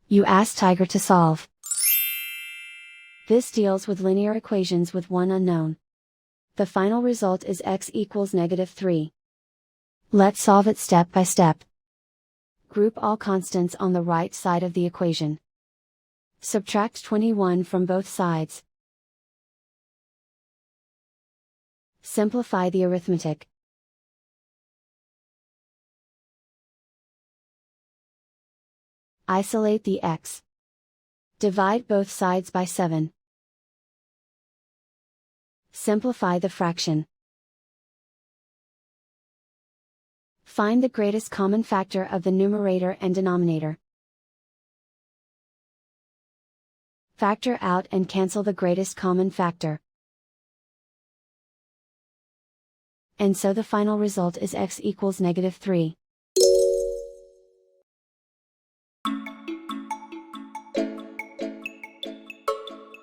You ask Tiger to solve. This deals with linear equations with one unknown. The final result is x equals -3. Let's solve it step by step. Group all constants on the right side of the equation. Subtract 21 from both sides. Simplify the arithmetic. Isolate the x. Divide both sides by 7. Simplify the fraction. Find the greatest common factor of the numerator and denominator. Factor out and cancel the greatest common factor. And so the final result is x equals -3.